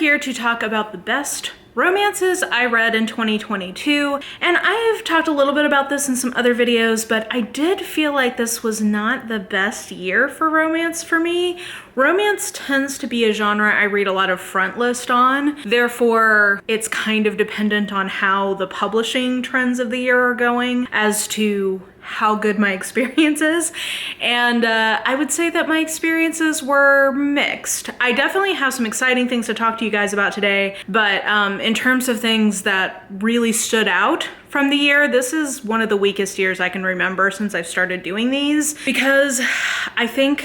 here to talk about the best romances I read in 2022, and I have talked a little bit about this in some other videos, but I did feel like this was not the best year for romance for me. Romance tends to be a genre I read a lot of front list on, therefore it's kind of dependent on how the publishing trends of the year are going as to how good my experience is. And I would say that my experiences were mixed. I definitely have some exciting things to talk to you guys about today, but in terms of things that really stood out from the year, this is one of the weakest years I can remember since I've started doing these, because I think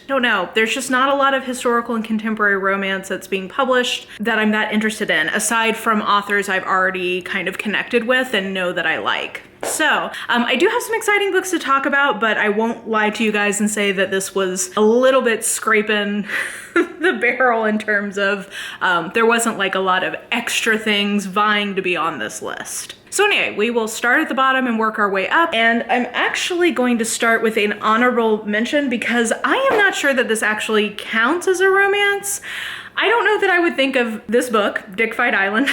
don't know, there's just not a lot of historical and contemporary romance that's being published that I'm that interested in, aside from authors I've already kind of connected with and know that I like. So I do have some exciting books to talk about, but I won't lie to you guys and say that this was a little bit scraping the barrel in terms of there wasn't like a lot of extra things vying to be on this list. So anyway, we will start at the bottom and work our way up. And I'm actually going to start with an honorable mention because I am not sure that this actually counts as a romance. I don't know that I would think of this book, Dick Fight Island,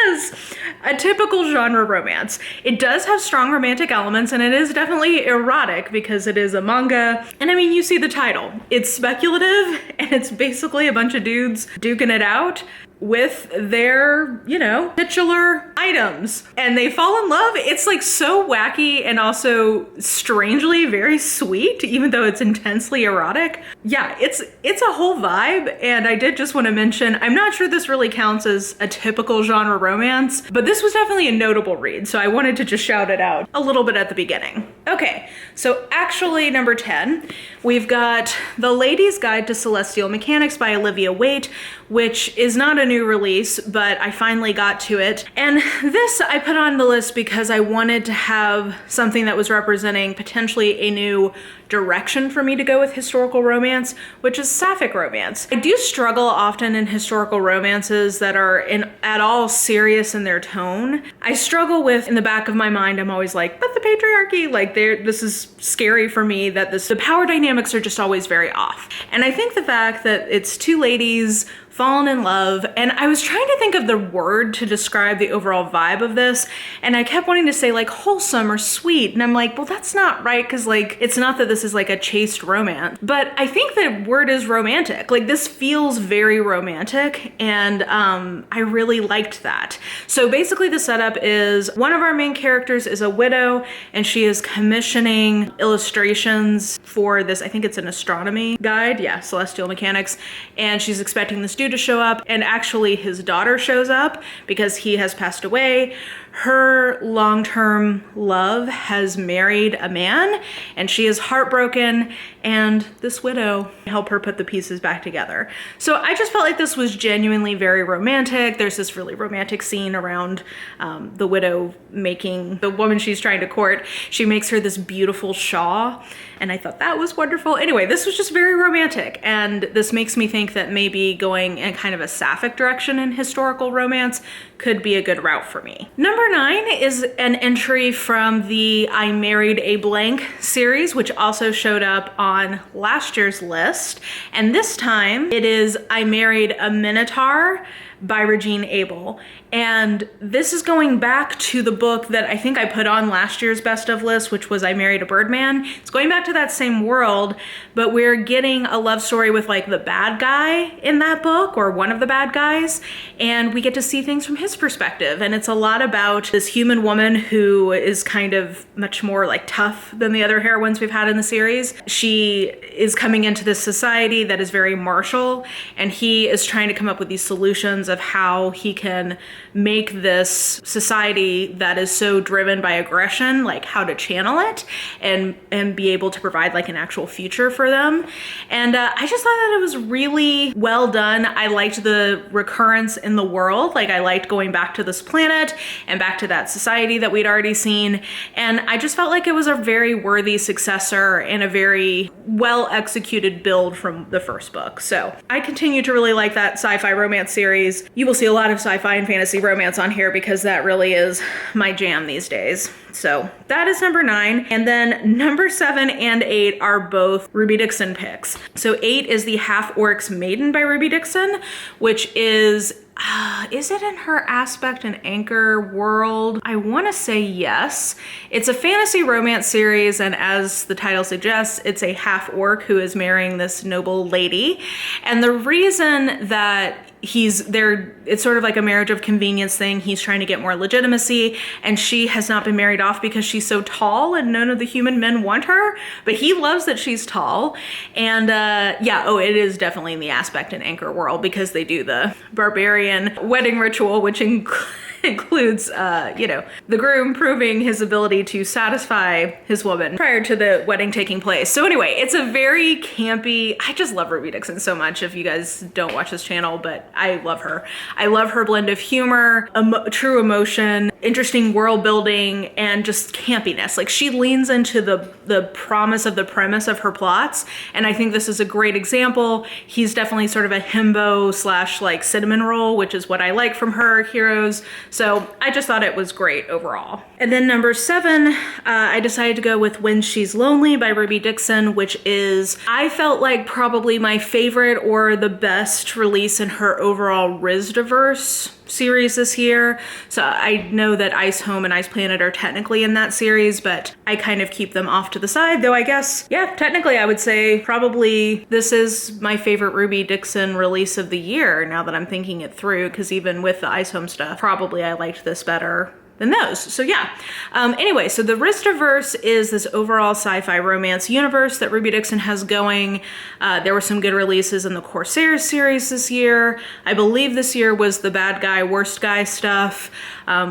as a typical genre romance. It does have strong romantic elements, and it is definitely erotic because it is a manga. And I mean, you see the title. It's speculative, and it's basically a bunch of dudes duking it out with their, you know, titular items, and they fall in love. It's like so wacky and also strangely very sweet, even though it's intensely erotic. Yeah, it's a whole vibe. And I did just want to mention, I'm not sure this really counts as a typical genre romance, but this was definitely a notable read, so I wanted to just shout it out a little bit at the beginning. Okay, so actually number 10, we've got The Lady's Guide to Celestial Mechanics by Olivia Waite, which is not a new release, but I finally got to it. And this I put on the list because I wanted to have something that was representing potentially a new direction for me to go with historical romance, which is sapphic romance. I do struggle often in historical romances that are at all serious in their tone. I struggle with, in the back of my mind, I'm always like, but the patriarchy, like this is scary for me, that the power dynamics are just always very off. And I think the fact that it's two ladies fallen in love, and I was trying to think of the word to describe the overall vibe of this, and I kept wanting to say like wholesome or sweet, and I'm like, well, that's not right, because like it's not that this is like a chaste romance, but I think the word is romantic. Like this feels very romantic, and I really liked that. So basically the setup is one of our main characters is a widow, and she is commissioning illustrations for this, I think it's an astronomy guide, yeah, Celestial Mechanics, and she's expecting this dude to show up, and actually his daughter shows up because he has passed away. Her long-term love has married a man, and she is heartbroken, and this widow help her put the pieces back together. So I just felt like this was genuinely very romantic. There's this really romantic scene around the widow making the woman she's trying to court. She makes her this beautiful shawl, and I thought that was wonderful. Anyway, this was just very romantic, and this makes me think that maybe going in kind of a sapphic direction in historical romance could be a good route for me. Number 9 is an entry from the I Married a Blank series, which also showed up on last year's list. And this time it is I Married a Minotaur by Regine Abel. And this is going back to the book that I think I put on last year's best of list, which was I Married a Birdman. It's going back to that same world, but we're getting a love story with like the bad guy in that book, or one of the bad guys, and we get to see things from his perspective. And it's a lot about this human woman who is kind of much more like tough than the other heroines we've had in the series. She is coming into this society that is very martial, and he is trying to come up with these solutions of how he can make this society that is so driven by aggression, like how to channel it and be able to provide like an actual future for them. And I just thought that it was really well done. I liked the recurrence in the world. Like I liked going back to this planet and back to that society that we'd already seen. And I just felt like it was a very worthy successor and a very well executed build from the first book. So I continue to really like that sci-fi romance series. series. You will see a lot of sci-fi and fantasy romance on here because that really is my jam these days. So that is number 9. And then number 7 and 8 are both Ruby Dixon picks. So 8 is the Half Orcs Maiden by Ruby Dixon, which is it in her Aspect and Anchor world? I want to say yes. It's a fantasy romance series, and as the title suggests, it's a half orc who is marrying this noble lady. And the reason that he's there, it's sort of like a marriage of convenience thing. He's trying to get more legitimacy, and she has not been married off because she's so tall and none of the human men want her, but he loves that she's tall. And it is definitely in the Aspect and Anchor world because they do the barbarian wedding ritual, which includes, the groom proving his ability to satisfy his woman prior to the wedding taking place. So anyway, it's a very campy, I just love Ruby Dixon so much if you guys don't watch this channel, but I love her. I love her blend of humor, true emotion, interesting world building, and just campiness. Like, she leans into the promise of the premise of her plots, and I think this is a great example. He's definitely sort of a himbo / like cinnamon roll, which is what I like from her heroes. So I just thought it was great overall. And then number 7, I decided to go with When She's Lonely by Ruby Dixon, which is, I felt like probably my favorite or the best release in her overall Rizdaverse series this year. So I know that Ice Home and Ice Planet are technically in that series, but I kind of keep them off to the side, though I guess, yeah, technically I would say probably this is my favorite Ruby Dixon release of the year now that I'm thinking it through, because even with the Ice Home stuff, probably I liked this better than those. So yeah. Anyway, so the Rizdaverse is this overall sci-fi romance universe that Ruby Dixon has going. There were some good releases in the Corsair series this year. I believe this year was the bad guy, worst guy stuff,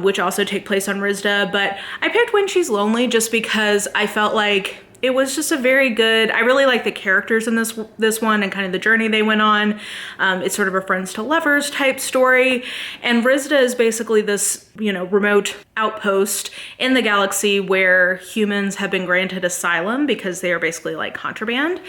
which also take place on Rizda. But I picked When She's Lonely just because I felt like it was just a very good, I really like the characters in this one and kind of the journey they went on. It's sort of a friends to lovers type story. And Rizda is basically this, remote outpost in the galaxy where humans have been granted asylum because they are basically like contraband.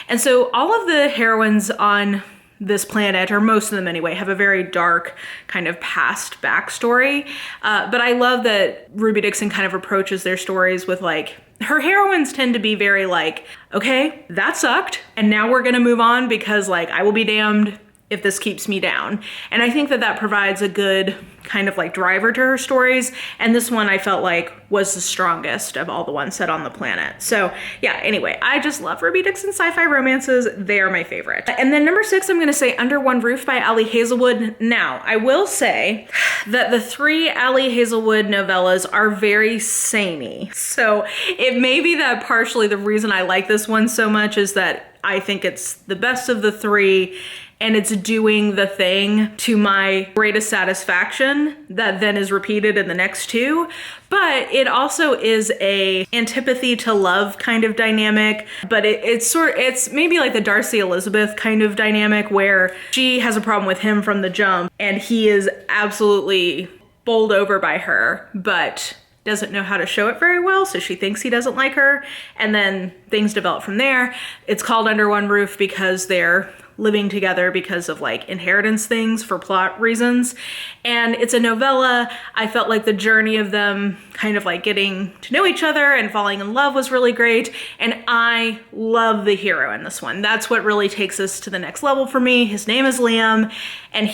And so all of the heroines on this planet, or most of them anyway, have a very dark kind of past backstory. But I love that Ruby Dixon kind of approaches their stories with like, her heroines tend to be very like, okay, that sucked, and now we're gonna move on because like, I will be damned if this keeps me down. And I think that provides a good kind of like driver to her stories. And this one I felt like was the strongest of all the ones set on the planet. So yeah, anyway, I just love Ruby Dixon sci-fi romances. They are my favorite. And then number 6, I'm gonna say Under One Roof by Ali Hazelwood. Now, I will say that the 3 Ali Hazelwood novellas are very samey. So it may be that partially the reason I like this one so much is that I think it's the best of the 3, and it's doing the thing to my greatest satisfaction that then is repeated in the next 2. But it also is a antipathy to love kind of dynamic, but it's maybe like the Darcy Elizabeth kind of dynamic where she has a problem with him from the jump and he is absolutely bowled over by her, but doesn't know how to show it very well, so she thinks he doesn't like her, and then things develop from there. It's called Under One Roof because they're living together because of like inheritance things for plot reasons. And it's a novella. I felt like the journey of them kind of like getting to know each other and falling in love was really great. And I love the hero in this one. That's what really takes us to the next level for me. His name is Liam, and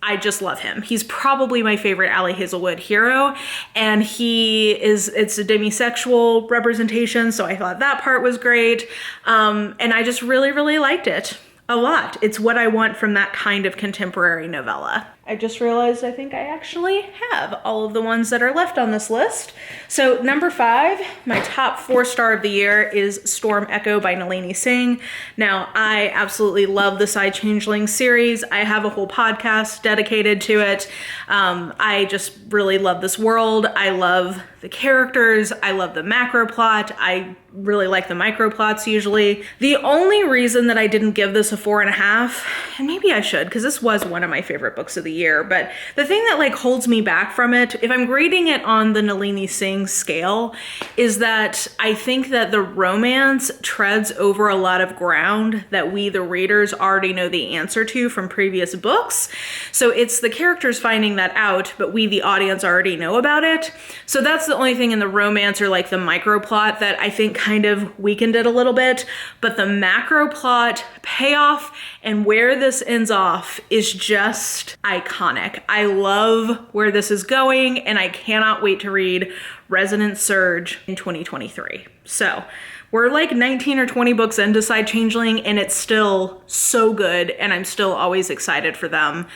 I just love him. He's probably my favorite Ali Hazelwood hero, and it's a demisexual representation, so I thought that part was great. And I just really, really liked it a lot. It's what I want from that kind of contemporary novella. I just realized I think I actually have all of the ones that are left on this list. So number 5, my top 4-star of the year is Storm Echo by Nalini Singh. Now, I absolutely love the Side Changeling series. I have a whole podcast dedicated to it. I just really love this world. I love the characters. I love the macro plot. I really like the micro plots usually. The only reason that I didn't give this a 4.5, and maybe I should, because this was one of my favorite books of the year. But the thing that like holds me back from it, if I'm grading it on the Nalini Singh scale, is that I think that the romance treads over a lot of ground that we, the readers, already know the answer to from previous books. So it's the characters finding that out, but we, the audience, already know about it. So that's the only thing in the romance or like the micro plot that I think kind of weakened it a little bit. But the macro plot, payoff, and where this ends off is just iconic. I love where this is going, and I cannot wait to read Resonant Surge in 2023. So we're like 19 or 20 books into Side Changeling, and it's still so good, and I'm still always excited for them,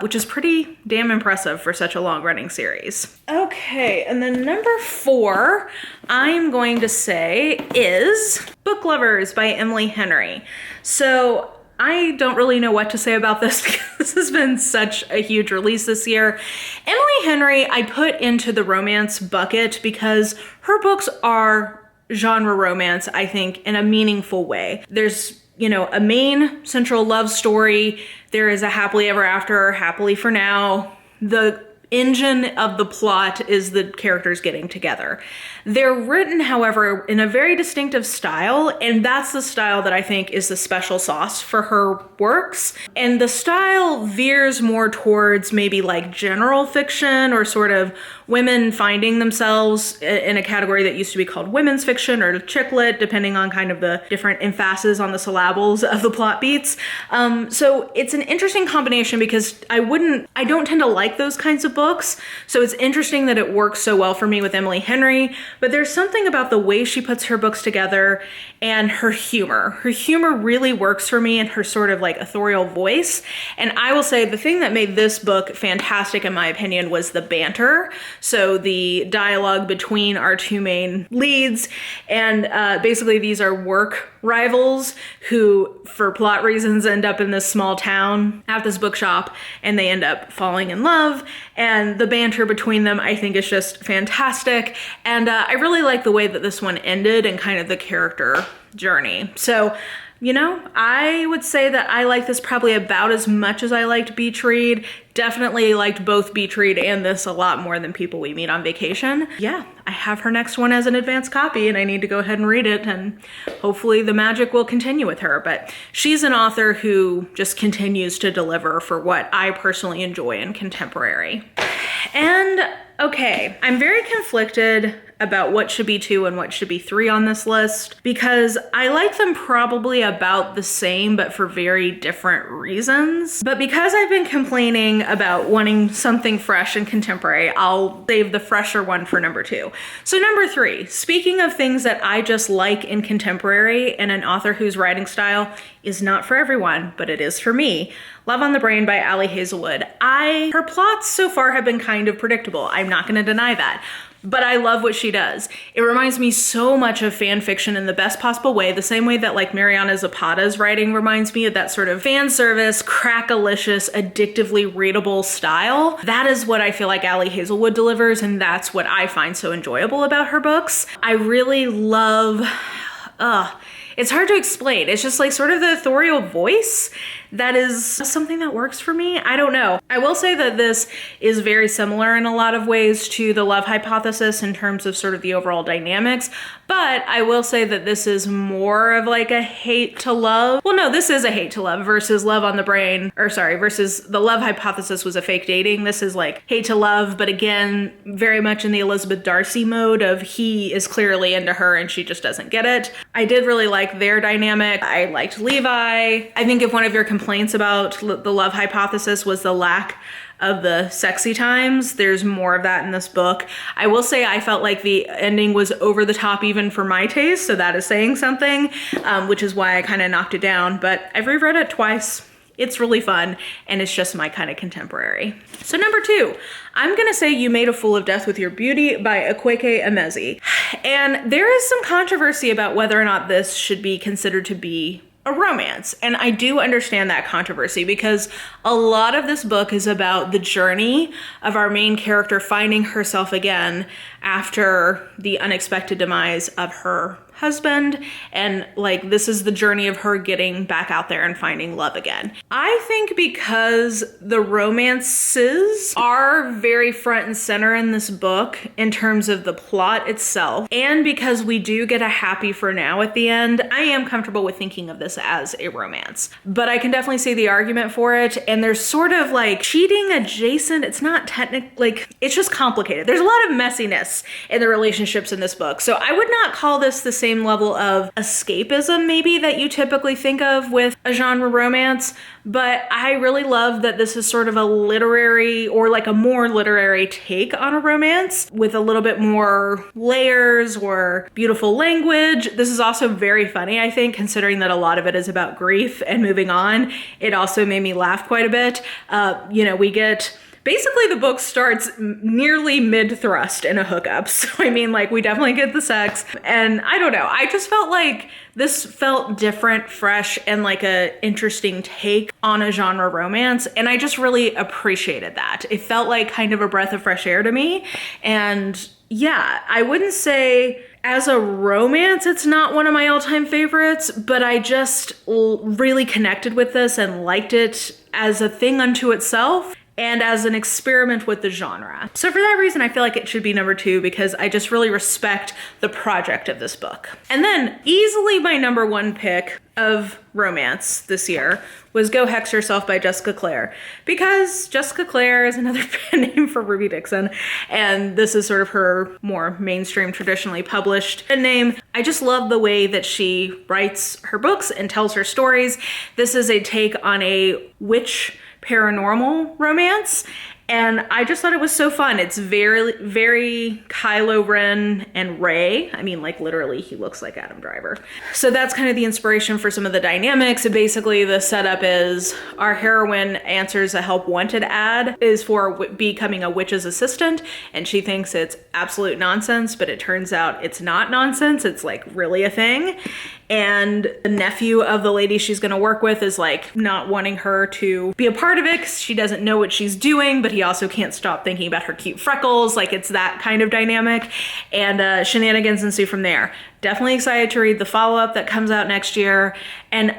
which is pretty damn impressive for such a long-running series. Okay, and then number 4, I'm going to say is Book Lovers by Emily Henry. So I don't really know what to say about this because this has been such a huge release this year. Emily Henry, I put into the romance bucket because her books are genre romance, I think, in a meaningful way. There's, you know, a main central love story. There is a happily ever after, happily for now. The engine of the plot is the characters getting together. They're written, however, in a very distinctive style, and that's the style that I think is the special sauce for her works. And the style veers more towards maybe like general fiction or sort of women finding themselves in a category that used to be called women's fiction or chick lit, depending on kind of the different emphases on the syllables of the plot beats. So it's an interesting combination because I don't tend to like those kinds of books. So it's interesting that it works so well for me with Emily Henry, but there's something about the way she puts her books together and her humor. Her humor really works for me and her sort of like ethereal voice. And I will say the thing that made this book fantastic in my opinion was the banter. So the dialogue between our two main leads, and basically these are work rivals who, for plot reasons, end up in this small town at this bookshop, and they end up falling in love. And the banter between them, I think, is just fantastic. And I really like the way that this one ended and kind of the character journey. So, you know, I would say that I like this probably about as much as I liked Beach Read. Definitely liked both Beach Read and this a lot more than People We Meet on Vacation. Yeah, I have her next one as an advanced copy and I need to go ahead and read it, and hopefully the magic will continue with her. But she's an author who just continues to deliver for what I personally enjoy in contemporary. And okay, I'm very conflicted about what should be 2 and what should be 3 on this list because I like them probably about the same but for very different reasons. But because I've been complaining about wanting something fresh and contemporary, I'll save the fresher one for number 2. So number 3, speaking of things that I just like in contemporary and an author whose writing style is not for everyone, but it is for me, Love on the Brain by Ali Hazelwood. Her plots so far have been kind of predictable. I'm not going to deny that. But I love what she does. It reminds me so much of fan fiction in the best possible way, the same way that like Mariana Zapata's writing reminds me of that sort of fan service, crackalicious, addictively readable style. That is what I feel like Ali Hazelwood delivers, and that's what I find so enjoyable about her books. I really love, it's hard to explain. It's just like sort of the ethereal voice that is something that works for me. I don't know. I will say that this is very similar in a lot of ways to The Love Hypothesis in terms of sort of the overall dynamics, but I will say that this is more of like a hate to love. Well, no, this is a hate to love versus Love on the Brain, versus The Love Hypothesis was a fake dating. This is like hate to love, but again, very much in the Elizabeth Darcy mode of he is clearly into her and she just doesn't get it. I did really like their dynamic. I liked Levi. I think if one of your complaints about The Love Hypothesis was the lack of the sexy times, there's more of that in this book. I will say I felt like the ending was over the top even for my taste, so that is saying something, which is why I kind of knocked it down, but I've reread it twice. It's really fun, and it's just my kind of contemporary. So number 2, I'm gonna say You Made a Fool of Death with Your Beauty by Akweke Emezi. And there is some controversy about whether or not this should be considered to be a romance. And I do understand that controversy because a lot of this book is about the journey of our main character finding herself again after the unexpected demise of her husband, and like this is the journey of her getting back out there and finding love again. I think because the romances are very front and center in this book in terms of the plot itself, and because we do get a happy for now at the end, I am comfortable with thinking of this as a romance. But I can definitely see the argument for it, and there's sort of like cheating adjacent. It's not technically, like, it's just complicated. There's a lot of messiness in the relationships in this book. So I would not call this the same level of escapism maybe that you typically think of with a genre romance, but I really love that this is sort of a literary, or like a more literary take on a romance with a little bit more layers or beautiful language. This is also very funny, I think, considering that a lot of it is about grief and moving on. It also made me laugh quite a bit. We get basically the book starts nearly mid-thrust in a hookup. So I mean, like, we definitely get the sex, and I don't know, I just felt like this felt different, fresh, and like a interesting take on a genre romance, and I just really appreciated that. It felt like kind of a breath of fresh air to me, and yeah, I wouldn't say as a romance it's not one of my all-time favorites, but I just really connected with this and liked it as a thing unto itself and as an experiment with the genre. So for that reason, I feel like it should be number 2, because I just really respect the project of this book. And then easily my number 1 pick of romance this year was Go Hex Yourself by Jessica Clare, because Jessica Clare is another pen name for Ruby Dixon, and this is sort of her more mainstream, traditionally published pen name. I just love the way that she writes her books and tells her stories. This is a take on a witch paranormal romance, and I just thought it was so fun. It's very, very Kylo Ren and Rey. I mean, like, literally, he looks like Adam Driver. So that's kind of the inspiration for some of the dynamics. And basically, the setup is our heroine answers a help wanted ad is for becoming a witch's assistant, and she thinks it's absolute nonsense, but it turns out it's not nonsense. It's like really a thing. And the nephew of the lady she's gonna work with is like not wanting her to be a part of it because she doesn't know what she's doing, but he also can't stop thinking about her cute freckles. Like, it's that kind of dynamic, and shenanigans ensue from there. Definitely excited to read the follow-up that comes out next year. And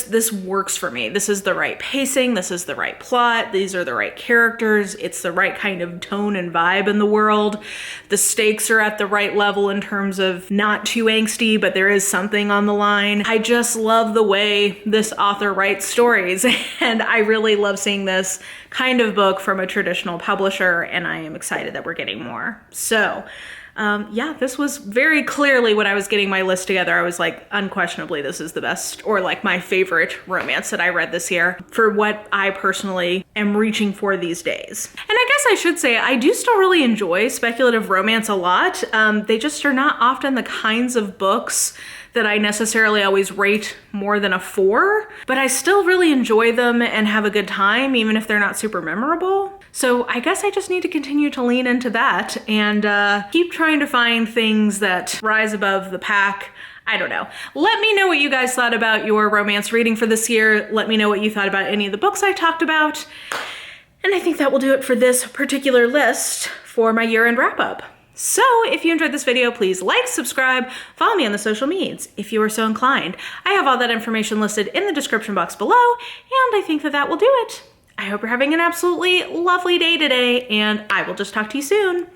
this works for me. This is the right pacing. This is the right plot. These are the right characters. It's the right kind of tone and vibe in the world. The stakes are at the right level in terms of not too angsty, but there is something on the line. I just love the way this author writes stories. And I really love seeing this kind of book from a traditional publisher. And I am excited that we're getting more. So yeah, this was very clearly when I was getting my list together, I was like, unquestionably, this is the best, or like my favorite romance that I read this year for what I personally am reaching for these days. And I guess I should say, I do still really enjoy speculative romance a lot. They just are not often the kinds of books that I necessarily always rate more than a 4, but I still really enjoy them and have a good time, even if they're not super memorable. So I guess I just need to continue to lean into that and keep trying to find things that rise above the pack. I don't know. Let me know what you guys thought about your romance reading for this year. Let me know what you thought about any of the books I talked about. And I think that will do it for this particular list for my year-end wrap-up. So if you enjoyed this video, please like, subscribe, follow me on the social medias if you are so inclined. I have all that information listed in the description box below, and I think that will do it. I hope you're having an absolutely lovely day today, and I will just talk to you soon.